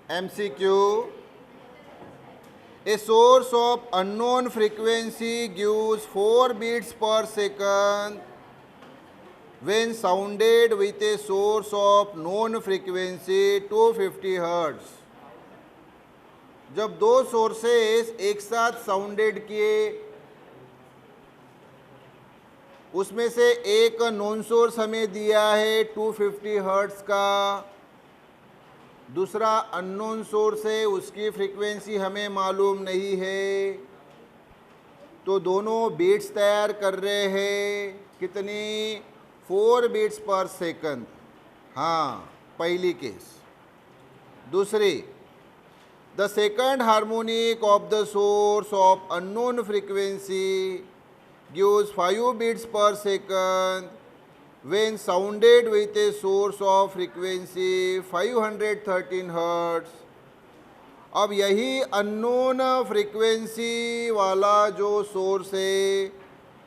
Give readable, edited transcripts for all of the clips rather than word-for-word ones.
MCQ. A source of unknown frequency gives 4 beats per second when sounded with a source of known frequency 250 Hz. जब दो sources एक साथ sounded किए, उसमें से एक नॉन सोर्स हमें दिया है 250 हर्ट्ज का, दूसरा अननोन सोर्स है, उसकी फ्रीक्वेंसी हमें मालूम नहीं है, तो दोनों बीट्स तैयार कर रहे हैं। कितनी? 4 बीट्स पर सेकंड। हाँ, पहली केस। दूसरी, the second harmonic of the source of unknown frequency gives 5 beats per second when sounded with a source of frequency 513 Hz. अब यही अननोन फ्रीक्वेंसी वाला जो सोर्स है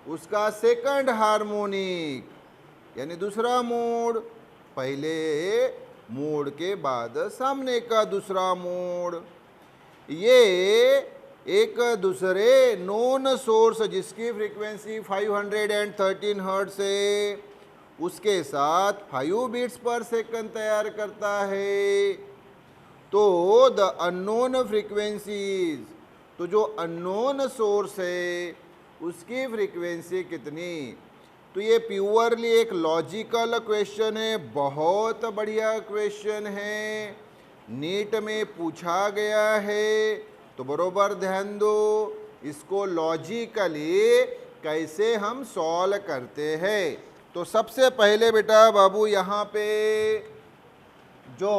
उसका सेकंड हार्मोनिक यानी दूसरा मोड, पहले मोड के बाद सामने का दूसरा मोड, ये एक दूसरे नॉन सोर्स जिसकी फ्रीक्वेंसी 513 हर्ट्ज है उसके साथ 5 बीट्स पर सेकंड तैयार करता है। तो द अननोन फ्रीक्वेंसीज, तो जो अननोन सोर्स है उसकी फ्रीक्वेंसी कितनी? तो ये प्योरली एक लॉजिकल क्वेश्चन है, बहुत बढ़िया क्वेश्चन है, नीट में पूछा गया है। तो बरोबर ध्यान दो, इसको लॉजिकली कैसे हम सॉल्व करते हैं। तो सबसे पहले बेटा बाबू यहाँ पे जो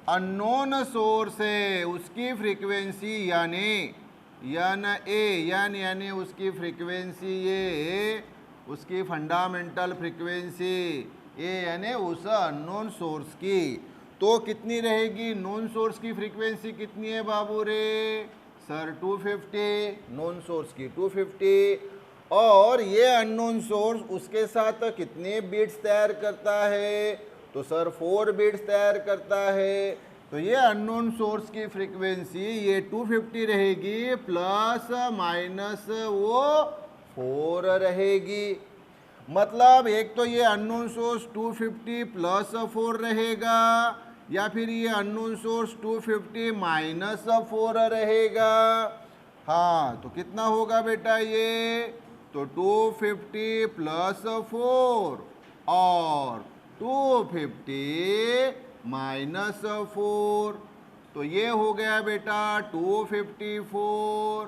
अननोन सोर्स है उसकी फ्रीक्वेंसी यानी एन ए यानी उसकी फ्रीक्वेंसी ये, उसकी फंडामेंटल फ्रीक्वेंसी ए यानी उस अननोन सोर्स की, तो कितनी रहेगी? नॉन सोर्स की फ्रीक्वेंसी कितनी है बाबू रे? सर 250, नॉन सोर्स की 250, और ये अननोन सोर्स उसके साथ कितने बीट्स तैयार करता है? तो सर 4 बीट्स तैयार करता है। तो ये अननोन सोर्स की फ्रीक्वेंसी ये 250 रहेगी, प्लस माइनस वो 4 रहेगी। मतलब एक तो ये अननोन सोर्स 250 प्लस 4 रहेगा, या फिर ये अननोन सोर्स 250 माइनस 4 रहेगा। हाँ, तो कितना होगा बेटा ये? तो 250 प्लस 4 और 250 माइनस 4, तो ये हो गया बेटा 254,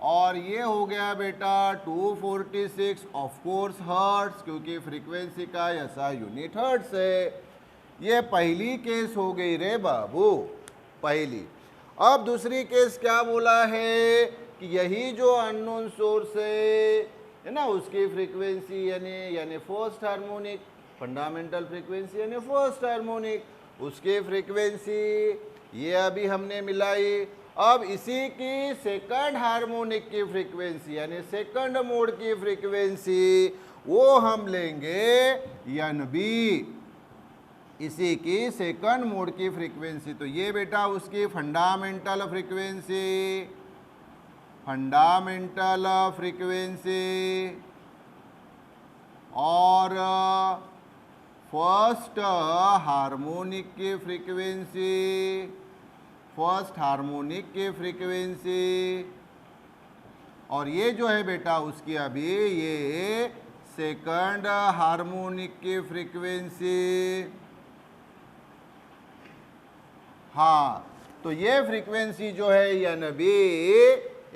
और ये हो गया बेटा 246 ऑफ कोर्स हर्ट्स, क्योंकि फ्रीक्वेंसी का ऐसा यूनिट हर्ट्स है। ये पहली केस हो गई रे बाबू, पहली। अब दूसरी केस क्या बोला है कि यही जो अननोन सोर्स है ना, उसकी फ्रीक्वेंसी यानी फर्स्ट हार्मोनिक, फंडामेंटल फ्रीक्वेंसी यानी फर्स्ट हार्मोनिक, उसकी फ्रीक्वेंसी ये अभी हमने मिलाई। अब इसी की सेकंड हार्मोनिक की फ्रीक्वेंसी यानी सेकंड मोड की फ्रीक्वेंसी वो हम लेंगे एन बी, इसी की सेकंड मोड की फ्रीक्वेंसी। तो ये बेटा उसकी फंडामेंटल फ्रीक्वेंसी, और फर्स्ट हार्मोनिक की फ्रीक्वेंसी, फर्स्ट हार्मोनिक की फ्रीक्वेंसी, और ये जो है बेटा उसकी अभी ये सेकंड हार्मोनिक की फ्रीक्वेंसी। हाँ, तो ये फ्रीक्वेंसी जो है एन बी,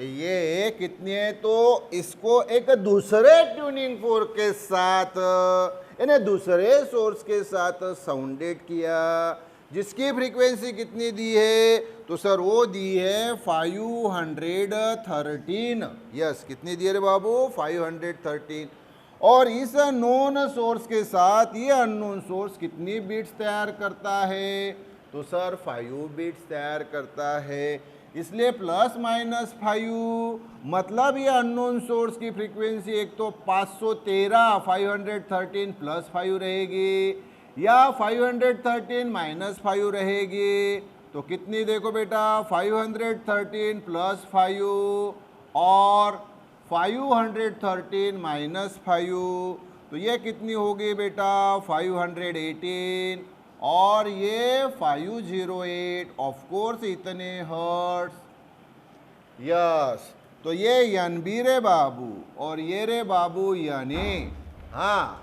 ये कितनी है? तो इसको एक दूसरे ट्यूनिंग फोर्क के साथ यानी दूसरे सोर्स के साथ साउंडेड किया, जिसकी फ्रीक्वेंसी कितनी दी है? तो सर वो दी है 513। यस, कितनी दी है रे बाबू? 513। और इस नॉन सोर्स के साथ ये अननोन सोर्स कितनी बीट्स तैयार करता है? तो सर 5 बीट्स तैयार करता है, इसलिए प्लस माइनस 5, मतलब ये अननोन सोर्स की फ्रीक्वेंसी एक तो 513 513 प्लस 5 रहेगी, या 513 माइनस 5 रहेगी। तो कितनी देखो बेटा 513 प्लस 5 और 513 माइनस 5, तो ये कितनी होगी बेटा 518 और ये 508, ऑफ कोर्स इतने हर्ट्स। यस, तो ये यन बी रे बाबू और ये रे बाबू यन ए। हाँ,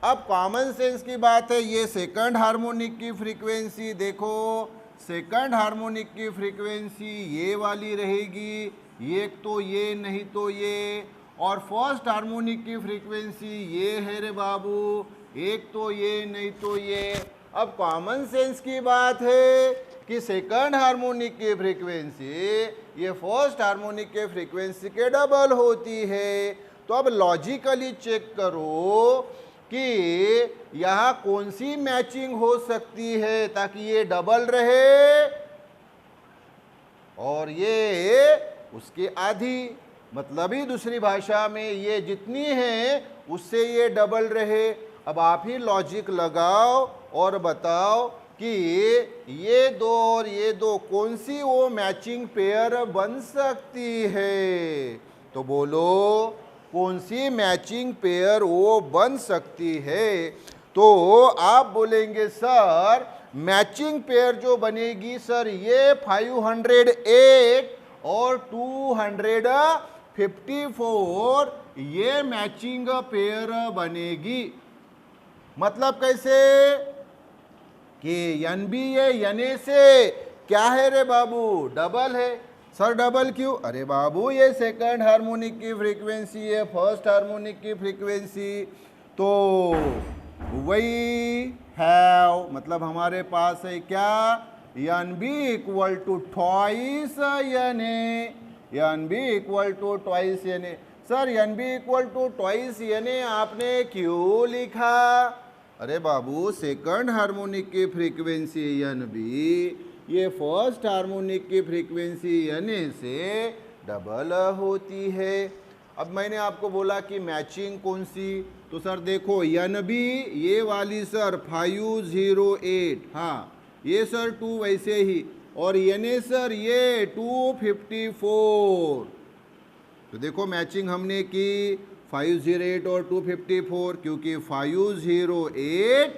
अब कॉमन सेंस की बात है, ये सेकंड हार्मोनिक की फ्रीक्वेंसी देखो, सेकंड हार्मोनिक की फ्रीक्वेंसी ये वाली रहेगी, ये तो ये नहीं तो ये, और फर्स्ट हार्मोनिक की फ्रीक्वेंसी ये है रे बाबू, एक तो ये नहीं तो ये। अब कॉमन सेंस की बात है कि सेकंड हार्मोनिक की फ्रीक्वेंसी ये फर्स्ट हार्मोनिक के फ्रीक्वेंसी के डबल होती है। तो अब लॉजिकली चेक करो कि यहाँ कौन सी मैचिंग हो सकती है ताकि ये डबल रहे और ये उसके आधी, मतलब ही दूसरी भाषा में ये जितनी है उससे ये डबल रहे। अब आप ही लॉजिक लगाओ और बताओ कि ये दो और ये दो कौन सी वो मैचिंग पेयर बन सकती है। तो बोलो कौन सी मैचिंग पेयर वो बन सकती है। तो आप बोलेंगे सर मैचिंग पेयर जो बनेगी सर ये 508 और 254 ये मैचिंग पेयर बनेगी। मतलब कैसे कि एन बी ये एन ए से क्या है रे बाबू, डबल है। सर डबल क्यों? अरे बाबू ये सेकंड हार्मोनिक की फ्रीक्वेंसी है, फर्स्ट हार्मोनिक की फ्रीक्वेंसी, तो वही है, मतलब हमारे पास है क्या, N B equal to twice N A, N B equal to twice N A. Sir N B equal to twice N A आपने क्यों लिखा? अरे बाबू सेकंड हार्मोनिक की फ्रीक्वेंसी एन बी ये फर्स्ट हार्मोनिक की फ्रीक्वेंसी एन ए से double होती है। अब मैंने आपको बोला कि मैचिंग कौन सी, तो सर देखो एन बी ये वाली सर 508, हाँ ये सर 2 वैसे ही, और एन ए सर ये 254। तो देखो मैचिंग हमने की 508 और 254, क्योंकि 508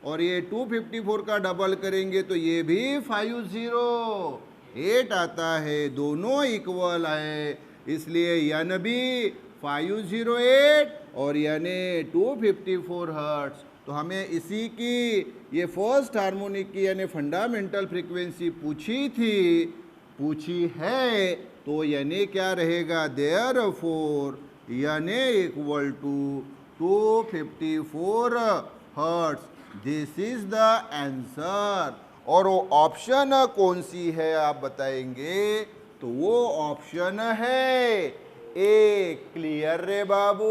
और ये 254 का डबल करेंगे तो ये भी 508 आता है, दोनों इक्वल है, इसलिए एन बी 508 और एन ए 254 हर्ट्ज। तो हमें इसी की ये फर्स्ट हार्मोनिक की यानी फंडामेंटल फ्रीक्वेंसी पूछी है, तो एन ए क्या रहेगा, therefore N A equal to 254 hertz, this is the answer. और वो ऑप्शन कौन सी है आप बताएंगे, तो वो ऑप्शन है ए। क्लियर रे बाबू?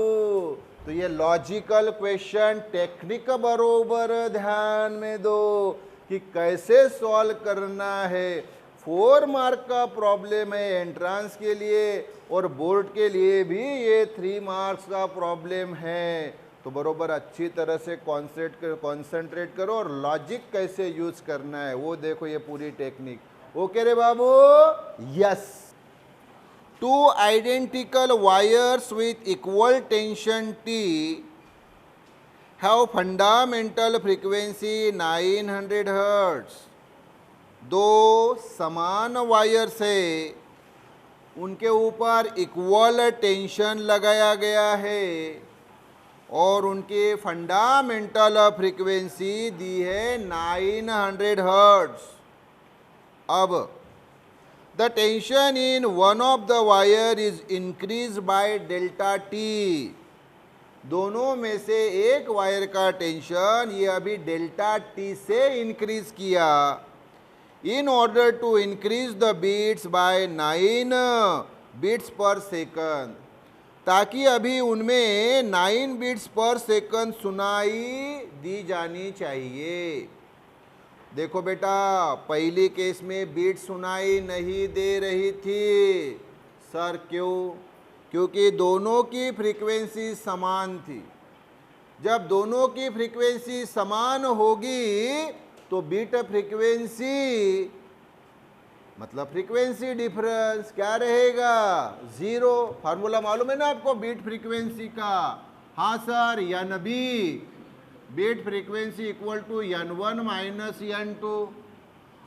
तो ये लॉजिकल क्वेश्चन टेक्निक बरोबर ध्यान में दो कि कैसे सॉल्व करना है। 4 मार्क का प्रॉब्लम है एंट्रांस के लिए और बोर्ड के लिए भी ये 3 मार्क्स का प्रॉब्लम है। तो बरोबर अच्छी तरह से कॉन्सेंट्रेट करो और लॉजिक कैसे यूज करना है वो देखो, ये पूरी टेक्निक। ओके रे बाबू? Yes. 2 identical wires with equal tension T have fundamental frequency 900 Hz। 2 समान वायर्स है, उनके ऊपर इक्वल टेंशन लगाया गया है और उनकी फंडामेंटल फ्रीक्वेंसी दी है 900 हर्ट्ज। अब the tension in one of the wire is increase by delta T. दोनों में से एक वायर का टेंशन ये अभी डेल्टा टी से इंक्रीज किया, in order to increase the beats by 9 beats per second, ताकि अभी उनमें 9 beats per second सुनाई दी जानी चाहिए। देखो बेटा पहली केस में बीट सुनाई नहीं दे रही थी। सर क्यों? क्योंकि दोनों की फ्रीक्वेंसी समान थी। जब दोनों की फ्रीक्वेंसी समान होगी तो बीट फ्रीक्वेंसी मतलब फ्रीक्वेंसी डिफरेंस क्या रहेगा, 0। फार्मूला मालूम है ना आपको बीट फ्रीक्वेंसी का? हाँ sir, N B beat frequency equal to n1 minus n2।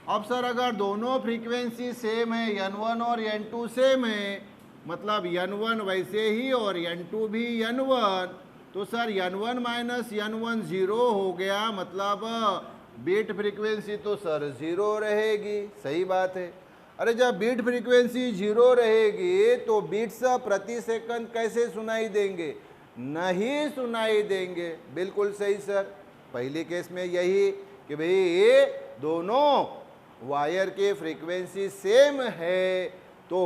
अब सर अगर दोनों फ्रीक्वेंसी सेम है, n1 और n2 सेम है, मतलब n1 वैसे ही और n2 भी n1, तो सर n1 माइनस n1 0 हो गया, मतलब बीट फ्रीक्वेंसी तो सर 0 रहेगी। सही बात है। अरे जब बीट फ्रीक्वेंसी 0 रहेगी तो बीट्स प्रति सेकंड कैसे सुनाई देंगे? नहीं सुनाई देंगे। बिल्कुल सही सर। पहले केस में यही कि भाई ये दोनों वायर की फ्रीक्वेंसी सेम है तो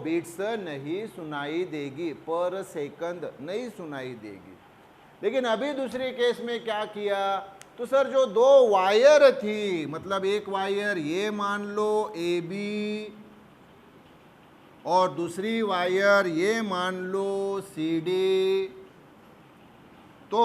बीट्स नहीं सुनाई देगी, पर सेकंड नहीं सुनाई देगी। लेकिन अभी दूसरे केस में क्या किया, तो सर जो दो वायर थी, मतलब एक वायर ये मान लो ए बी और दूसरी वायर ये मान लो सी डी, तो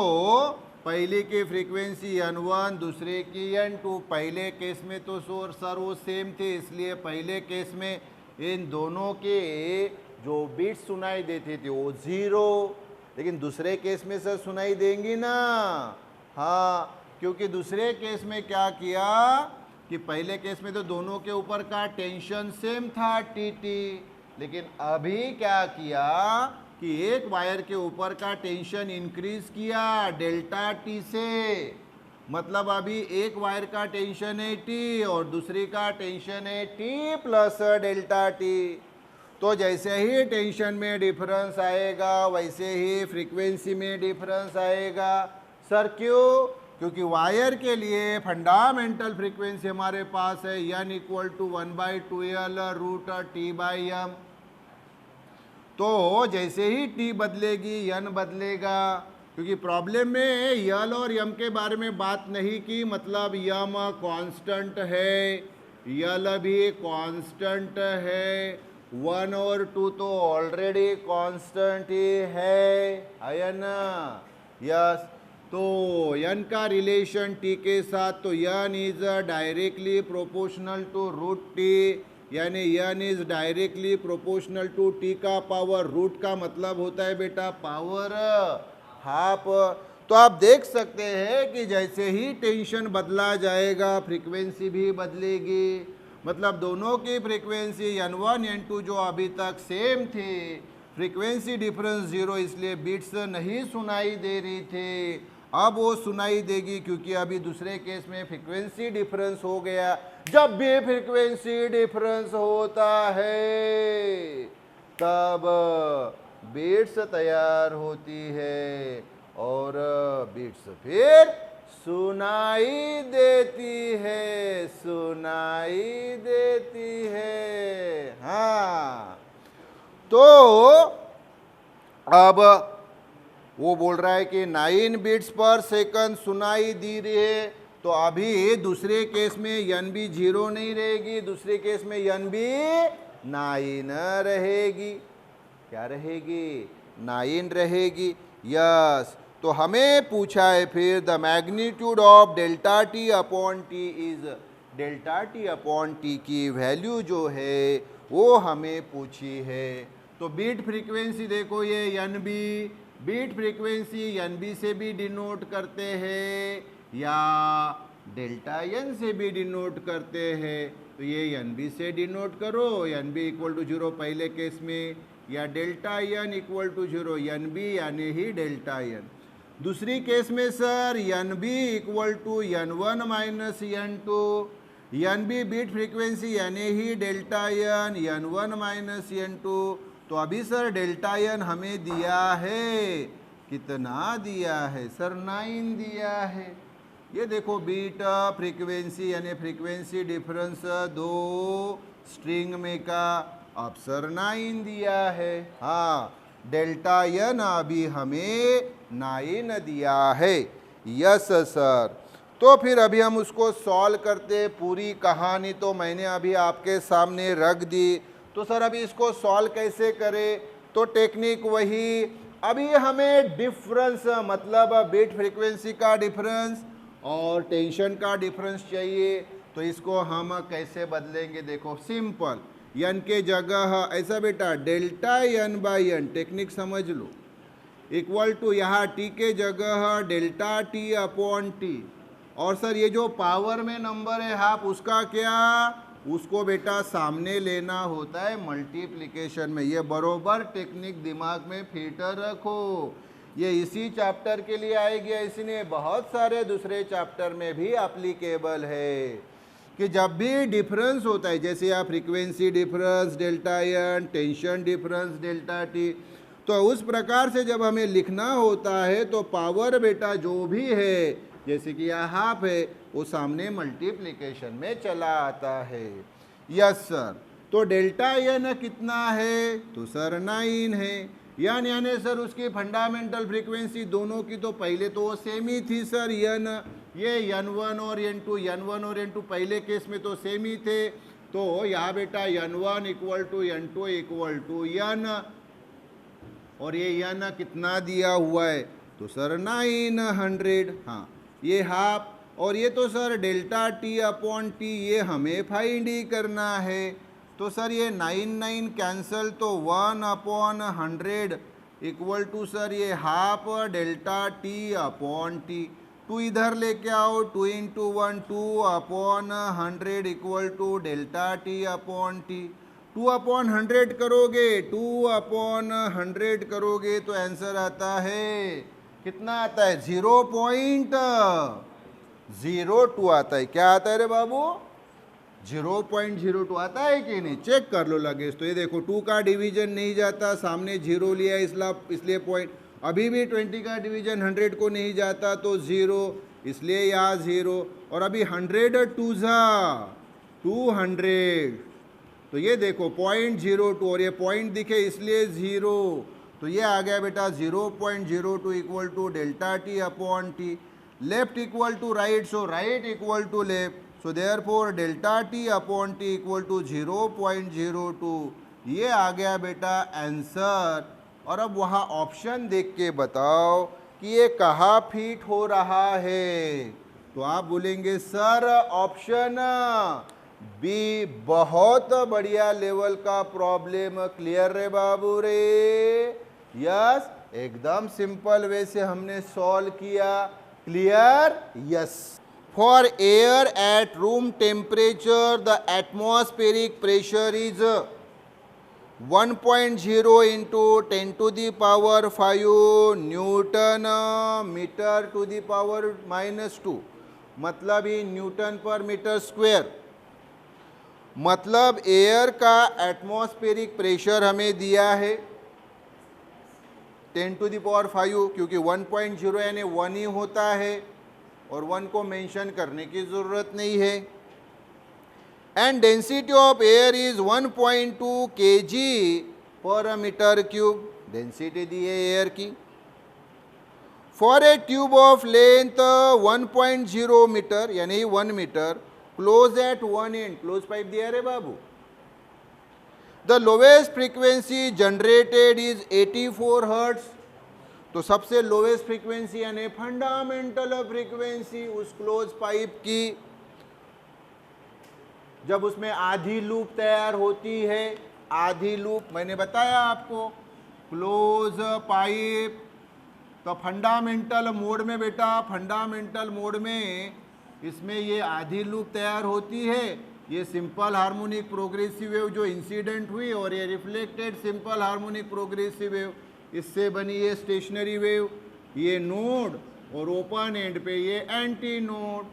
पहले की फ्रीक्वेंसी n1 दूसरे की n2। पहले केस में तो सर वो सेम थे, इसलिए पहले केस में इन दोनों के जो बीट्स सुनाई देते थे वो 0, लेकिन दूसरे केस में सर सुनाई देंगी ना? हाँ, क्योंकि दूसरे केस में क्या किया कि पहले केस में तो दोनों के ऊपर का टेंशन सेम था टी, लेकिन अभी क्या किया कि एक वायर के ऊपर का टेंशन इंक्रीज किया डेल्टा टी से। मतलब अभी एक वायर का टेंशन है टी और दूसरी का टेंशन है टी प्लस डेल्टा टी। तो जैसे ही टेंशन में डिफरेंस आएगा वैसे ही फ्रीक्वेंसी में डिफरेंस आएगा। सर क्यों? क्योंकि वायर के लिए फंडामेंटल फ्रीक्वेंसी हमारे पास है n equal to 1/2L root T by M. तो जैसे ही टी बदलेगी n बदलेगा, क्योंकि प्रॉब्लम में यल और यम के बारे में बात नहीं की, मतलब यम कांस्टेंट है, यल भी कांस्टेंट है, 1 और 2 तो ऑलरेडी कांस्टेंट ही है ना? यस। तो n का रिलेशन t के साथ, तो n is directly proportional to root T, यानी n is directly proportional to t का पावर। रूट का मतलब होता है बेटा पावर हाफ। तो आप देख सकते हैं कि जैसे ही टेंशन बदला जाएगा फ्रीक्वेंसी भी बदलेगी। मतलब दोनों की फ्रीक्वेंसी n1 n2 जो अभी तक सेम थी, फ्रीक्वेंसी डिफरेंस 0, इसलिए बीट्स नहीं सुनाई दे रही थी, अब वो सुनाई देगी, क्योंकि अभी दूसरे केस में फ्रीक्वेंसी डिफरेंस हो गया। जब भी फ्रीक्वेंसी डिफरेंस होता है तब बीट्स तैयार होती है और बीट्स फिर सुनाई देती है, सुनाई देती है। हाँ, तो अब वो बोल रहा है कि 9 बीट्स पर सेकंड सुनाई दी रही है, तो अभी दूसरे केस में एन बी 0 नहीं रहेगी, दूसरे केस में एन बी 9 रहेगी। क्या रहेगी? 9 रहेगी। यस। तो हमें पूछा है फिर the magnitude of delta T upon T is, delta T upon T की वैल्यू जो है वो हमें पूछी है। तो बीट फ्रीक्वेंसी देखो, ये N B beat frequency N B से भी डिनोट करते हैं या डेल्टा एन से भी डिनोट करते हैं। तो ये एन बी से डिनोट करो, एन बी इक्वल टू 0 पहले केस में, या delta N equal to 0 N B यानी ही डेल्टा एन। दूसरी केस में sir N B equal to n1 minus n2, N B beat frequency यानी ही delta N n1 minus n2। तो अभी सर डेल्टा एन हमें दिया है, कितना दिया है सर? 9 दिया है। ये देखो बीट फ्रीक्वेंसी यानी फ्रीक्वेंसी डिफरेंस दो स्ट्रिंग में का, अब सर 9 दिया है। हाँ, डेल्टा एन अभी हमें 9 दिया है। Yes sir. तो फिर अभी हम उसको सॉल्व करते, पूरी कहानी तो मैंने अभी आपके सामने रख दी। तो सर अभी इसको सॉल्व कैसे करें? तो टेक्निक वही, अभी हमें डिफरेंस मतलब बीट फ्रीक्वेंसी का डिफरेंस और टेंशन का डिफरेंस चाहिए। तो इसको हम कैसे बदलेंगे, देखो सिंपल, यन के जगह ऐसा बेटा delta N by N, technique समझ लो, इक्वल टू यहाँ टी के जगह डेल्टा टी अपॉन टी, और सर ये जो पावर में नंबर है हाफ उसका क्या, उसको बेटा सामने लेना होता है मल्टीप्लिकेशन में। ये बरोबर टेक्निक दिमाग में फिटर रखो, ये इसी चैप्टर के लिए आएगी, इसलिए बहुत सारे दूसरे चैप्टर में भी एप्लीकेबल है कि जब भी डिफरेंस होता है, जैसे आप frequency difference delta N, tension difference delta T, तो उस प्रकार से जब हमें लिखना होता है तो पावर बेटा जो भी है, जैसे कि यह हाफ है, वो सामने मल्टीप्लिकेशन में चला आता है। यस सर, तो डेल्टा एन कितना है, तो सर 9 है, यानी सर उसकी फंडामेंटल फ्रीक्वेंसी दोनों की तो पहले तो वो सेम ही थी सर, यन, ये n1 और n2, n1 और n2 पहले केस में तो सेम ही थे, तो यहाँ बेटा n1 equal to n2 equal to n, और ये n कितना दिया हुआ है, तो सर 900, हाँ ये हाफ, और ये तो sir delta T upon T, ये हमें फाइंड ही करना है, तो सर ये 9 कैंसल, तो 1 अपॉन 100 इक्वल टू सर ये half delta T upon T, 2 इधर लेके आओ, 2 into 1 2 upon 100 equal to delta T upon T, 2 upon 100 करोगे, 2 अपॉन 100 करोगे तो आंसर आता है, कितना आता है, 0.02 आता है। क्या आता है रे बाबू, 0.02 आता है कि नहीं, चेक कर लो लगे तो। ये देखो 2 का डिवीजन नहीं जाता, सामने 0 लिया इसलिए पॉइंट, अभी भी 20 का डिवीजन 100 को नहीं जाता तो 0, इसलिए यहाँ 0, और अभी 100 200, तो ये देखो 0.02, और ये पॉइंट दिखे इसलिए 0, तो ये आ गया बेटा 0.02 equal to delta T upon T, left equal to right, so right equal to left, so therefore delta T upon T equal to 0.02, ये आ गया बेटा आंसर। और अब वहाँ ऑप्शन देख के बताओ कि ये कहाँ फिट हो रहा है, तो आप बोलेंगे सर ऑप्शन बी, बहुत बढ़िया लेवल का प्रॉब्लम, क्लियर रे बाबू रे, यस, एकदम सिंपल वे से हमने सॉल्व किया, clear, yes. For air at room temperature the atmospheric pressure is 1.0 into 10 to the power 5 newton metre to the power -2, मतलब ही न्यूटन पर मीटर स्क्वेयर, मतलब एयर का एटमॉस्फेरिक प्रेशर हमें दिया है 10 टू द पावर 5, क्योंकि 1.0 यानी 1 ही होता है और 1 को मेंशन करने की ज़रूरत नहीं है, and density of air is 1.2 kg per metre cube, density दी है एयर की। For a tube of length 1.0 metre यानी 1 metre, close at one end, close pipe दिया रे बाबू, the lowest frequency generated is 84 hertz, तो सबसे लोवेस्ट फ्रीक्वेंसी यानी फंडामेंटल फ्रीक्वेंसी उस क्लोज पाइप की, जब उसमें आधी लूप तैयार होती है, आधी लूप मैंने बताया आपको, क्लोज पाइप, तो फंडामेंटल मोड में बेटा, फंडामेंटल मोड में इसमें ये आधी लूप तैयार होती है, ये सिंपल हार्मोनिक प्रोग्रेसिव वेव जो इंसिडेंट हुई, और ये reflected simple harmonic progressive wave, इससे बनी ये स्टेशनरी वेव, ये नोड, और ओपन एंड पे ये एंटी नोड,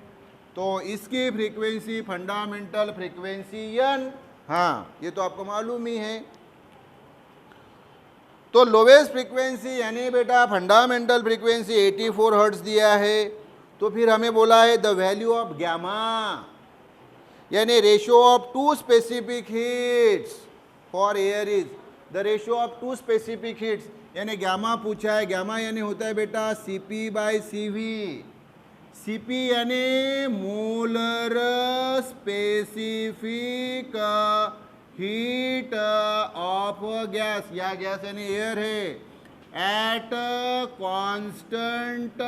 तो इसकी फ्रीक्वेंसी फंडामेंटल फ्रीक्वेंसी n, हाँ ये तो आपको मालूम ही है। तो लोवेस्ट फ्रीक्वेंसी यानी बेटा फंडामेंटल फ्रीक्वेंसी 84 हर्ट्ज दिया है, तो फिर हमें बोला है द वैल्यू ऑफ गैमा यानी ratio of 2 specific heats for air is, the ratio of 2 specific heats यानी गैमा पूछा है, गैमा यानी होता है बेटा CP/CV, CP यानी molar specific heat of gas, या गैस यानी एयर है, एट कांस्टेंट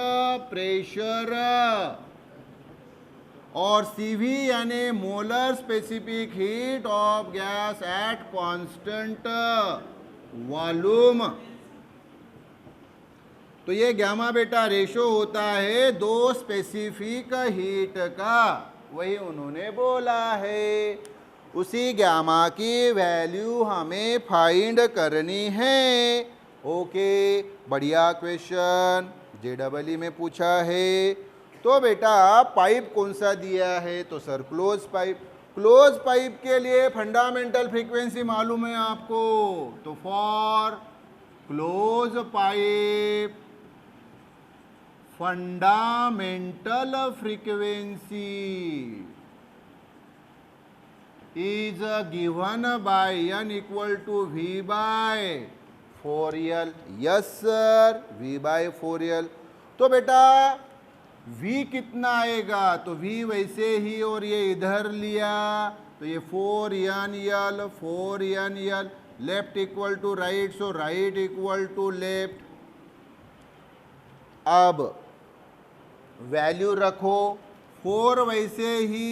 प्रेशर, और CV यानी molar specific heat of gas at constant volume. तो ये गामा बेटा रेशो होता है दो स्पेसिफिक हीट का, वही उन्होंने बोला है। उसी गामा की वैल्यू हमें फाइंड करनी है। ओके, बढ़िया क्वेश्चन JEE में पूछा है। तो बेटा पाइप कौन सा दिया है, तो sir close pipe. Close pipe के लिए फंडामेंटल फ्रीक्वेंसी मालूम है आपको, तो for close pipe fundamental frequency is given by n equal to V by 4L। Yes sir, V by 4L। तो बेटा V कितना आएगा, तो V वैसे ही और ये इधर लिया तो ये 4NL 4NL, left equal to right, so right equal to left. अब वैल्यू रखो, 4 वैसे ही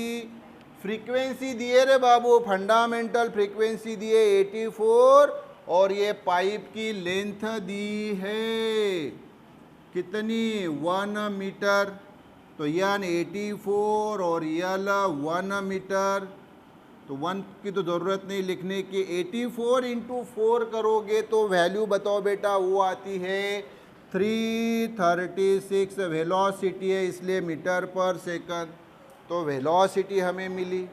फ्रीक्वेंसी दिए रे बाबू, फंडामेंटल फ्रीक्वेंसी दिए 84 और ये पाइप की लेंथ दी है कितनी, 1 मीटर। तो यन 84 और यल 1 मीटर, तो 1 की तो ज़रूरत नहीं लिखने की। 84 इंटू 4 करोगे तो वैल्यू बताओ बेटा, वो आती है 336। वेलोसिटी है इसलिए मीटर पर सेकंड, तो वेलोसिटी हमें मिली।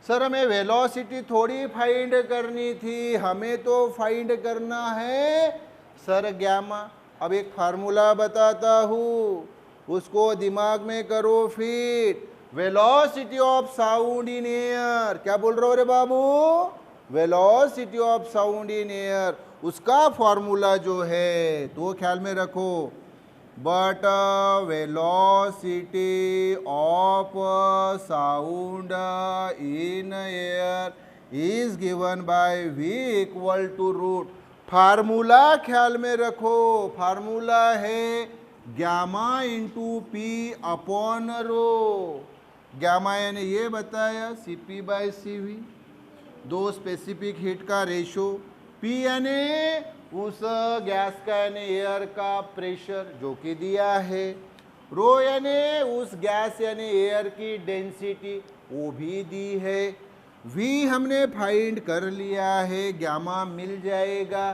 सर हमें वेलोसिटी थोड़ी फाइंड करनी थी, हमें तो फाइंड करना है सर गामा। अब एक फार्मूला बताता हूँ, उसको दिमाग में करो fit. Velocity of sound in air, क्या बोल रहे हो रे बाबू, velocity of sound in air, उसका फार्मूला जो है तो ख्याल में रखो। But velocity of sound in air is given by V equal to root. Formula ख्याल में रखो, फार्मूला है gamma into P upon rho. Gamma यानी ये बताया CP बाय CV, दो स्पेसिफिक हीट का रेशो। P यानी उस गैस का यानी एयर का प्रेशर जो कि दिया है। रो यानी उस गैस यानी एयर की डेंसिटी, वो भी दी है। V हमने फाइंड कर लिया है, गामा मिल जाएगा।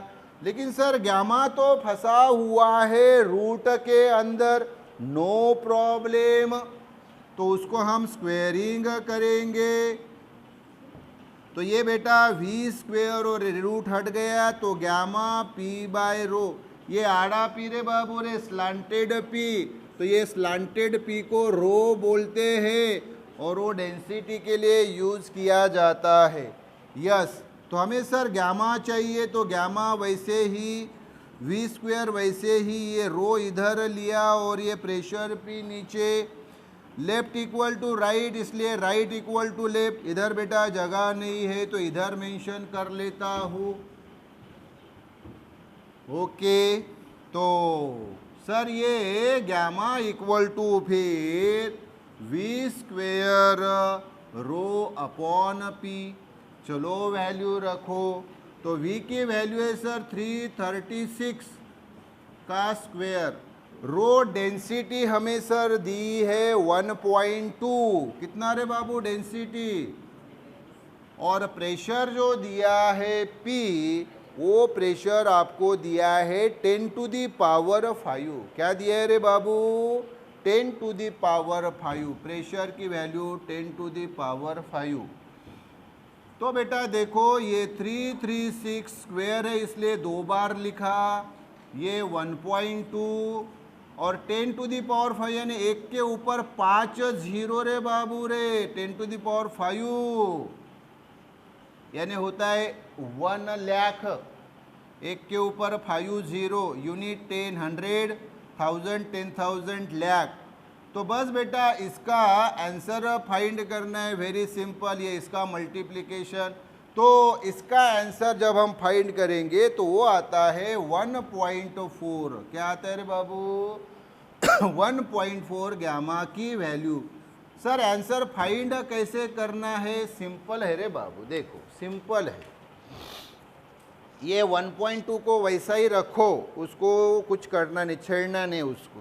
लेकिन सर गामा तो फंसा हुआ है रूट के अंदर, नो प्रॉब्लम, तो उसको हम स्क्वेयरिंग करेंगे। तो ये बेटा V स्क्वेयर और रूट हट गया, तो गामा P बाय रो। ये आड़ा P रे बाबू रे, स्लांटेड P, तो ये स्लांटेड P को रो बोलते हैं और वो डेंसिटी के लिए यूज़ किया जाता है। यस, तो हमें सर गामा चाहिए, तो गामा वैसे ही V स्क्वेयर वैसे ही, ये रो इधर लिया और ये प्रेशर P नीचे, लेफ्ट इक्वल टू राइट इसलिए राइट इक्वल टू लेफ्ट। इधर बेटा जगह नहीं है तो इधर मेंशन कर लेता हूँ। ओके, तो सर ये गामा इक्वल टू फिर V square rho upon P। चलो वैल्यू रखो, तो V की वैल्यू है सर 336 का स्क्वेयर। रो डेंसिटी हमें सर दी है 1.2, कितना रे बाबू डेंसिटी, और प्रेशर जो दिया है P, वो प्रेशर आपको दिया है 10 टू दी पावर 5। क्या दिया है रे बाबू, 10 टू दी पावर 5, प्रेशर की वैल्यू 10 टू दी पावर 5। तो बेटा देखो ये 336 स्क्वेयर है इसलिए 2 बार लिखा, ये 1.2 और 10 टू दी पावर 5 यानी 1 के ऊपर 5 जीरो रे बाबू रे, 10 टू दी पावर 5 यानी होता है 1 लाख। 1 के ऊपर 5 जीरो, यूनिट 10, 100, 1000, 10,000, लाख। तो बस बेटा इसका आंसर फाइंड करना है, वेरी सिंपल, ये इसका मल्टीप्लिकेशन। तो इसका आंसर जब हम फाइंड करेंगे तो वो आता है 1.4। क्या आता है रे बाबू 1.4 गामा की वैल्यू। सर आंसर फाइंड कैसे करना है? सिंपल है रे बाबू, देखो सिंपल है। ये 1.2 को वैसा ही रखो, उसको कुछ करना नहीं, छेड़ना नहीं उसको।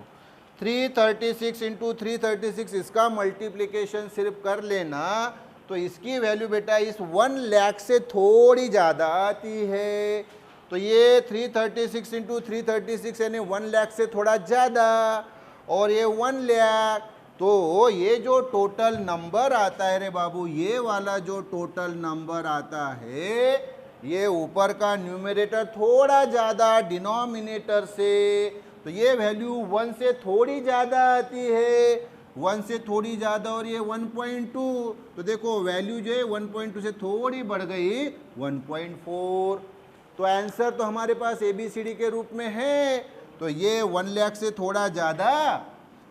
336 इंटू 336 इसका मल्टीप्लिकेशन सिर्फ कर लेना, तो इसकी वैल्यू बेटा इस 1 लाख से थोड़ी ज़्यादा आती है। तो ये 336 इंटू 336 यानी 1 लाख से थोड़ा ज़्यादा, और ये 1 लाख, तो ये जो टोटल नंबर आता है रे बाबू, ये वाला जो टोटल नंबर आता है, ये ऊपर का न्यूमरेटर थोड़ा ज़्यादा डिनोमिनेटर से, तो ये वैल्यू 1 से थोड़ी ज़्यादा आती है, 1 से थोड़ी ज़्यादा, और ये 1.2, तो देखो वैल्यू जो है 1.2 से थोड़ी बढ़ गई 1.4। तो आंसर तो हमारे पास ABCD के रूप में है, तो ये 1 लाख से थोड़ा ज़्यादा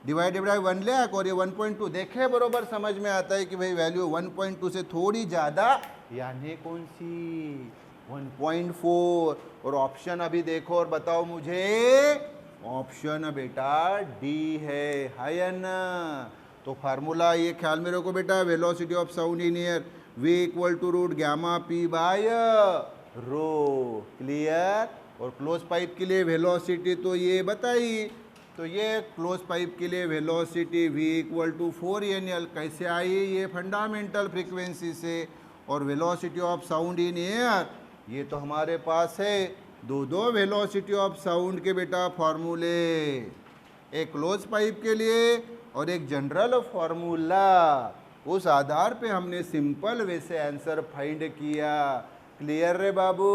डिवाइडेड बाय 1 लाख, और ये 1.2, देखे बरोबर समझ में आता है कि भाई वैल्यू 1.2 से थोड़ी ज़्यादा, यानी कौन सी? 1.4। और ऑप्शन अभी देखो और बताओ मुझे, ऑप्शन बेटा डी है या ना? तो फार्मूला ये ख्याल में रखो बेटा, velocity of sound in air V equal to root gamma P by rho. Clear? और क्लोज पाइप के लिए वेलोसिटी तो ये बताई, तो ये क्लोज पाइप के लिए velocity V equal to 4NL कैसे आई? ये फंडामेंटल फ्रीक्वेंसी से। और velocity of sound in air, ये तो हमारे पास है दो वेलोसिटी ऑफ साउंड के बेटा फॉर्मूले, एक क्लोज पाइप के लिए और एक जनरल फॉर्मूला। उस आधार पे हमने सिंपल वे से आंसर फाइंड किया। क्लियर रे बाबू?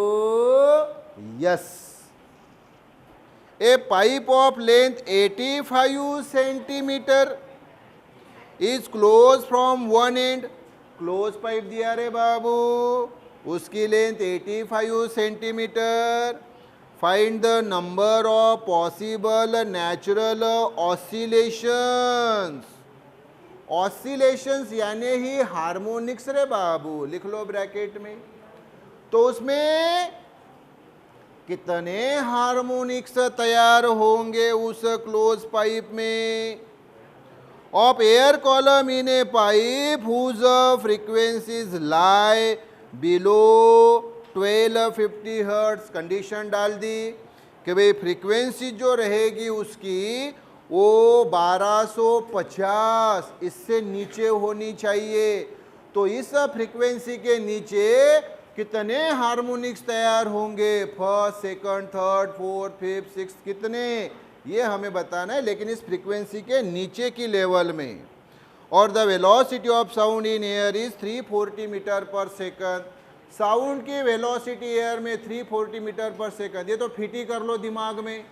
Yes. A pipe of length 85 centimetre is close from one end, close pipe दिया रे बाबू, उसकी length 85 centimetre. Find the number of possible natural oscillations. Oscillations यानी ही हार्मोनिक्स रे बाबू, लिख लो ब्रैकेट में। तो उसमें कितने हार्मोनिक्स तैयार होंगे उस क्लोज पाइप में? Of air column in a pipe whose frequencies lie below 1250 hertz. Condition डाल दी कि भाई फ्रीक्वेंसी जो रहेगी उसकी वो 1250 इससे नीचे होनी चाहिए। तो इस फ्रीक्वेंसी के नीचे कितने हार्मोनिक्स तैयार होंगे? First, second, third, fourth, fifth, six, कितने, ये हमें बताना है, लेकिन इस फ्रीक्वेंसी के नीचे की लेवल में। और the velocity of sound in air is 340 metre per second. Sound की वेलोसिटी एयर में 340 मीटर पर सेकंड, ये तो फिट ही कर लो दिमाग में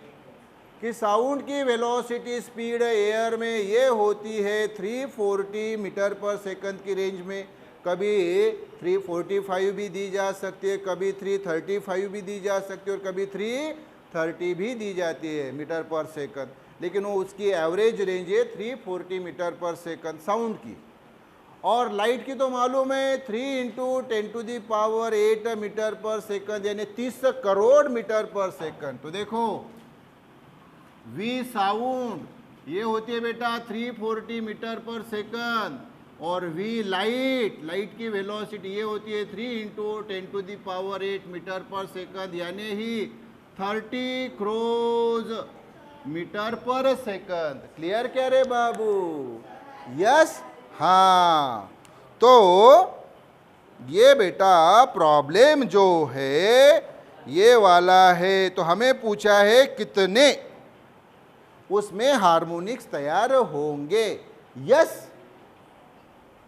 कि साउंड की वेलोसिटी स्पीड एयर में ये होती है 340 मीटर पर सेकंड की रेंज में। कभी 345 भी दी जा सकती है, कभी 335 भी दी जा सकती है, और कभी 330 भी दी जाती है मीटर पर सेकंड, लेकिन वो उसकी एवरेज रेंज है 340 मीटर पर सेकंड साउंड की। और लाइट की तो मालूम है 3 × 10⁸ मीटर पर सेकंड, यानी 30 करोड़ मीटर पर सेकंड। तो देखो वी साउंड ये होती है बेटा 340 मीटर पर सेकंड, और वी लाइट, लाइट की वेलोसिटी ये होती है 3 × 10⁸ मीटर पर सेकंड, यानी ही 30 crore metre per second. Clear क्या रे बाबू? यस। हाँ, तो ये बेटा प्रॉब्लम जो है ये वाला है। तो हमें पूछा है कितने उसमें हार्मोनिक्स तैयार होंगे। यस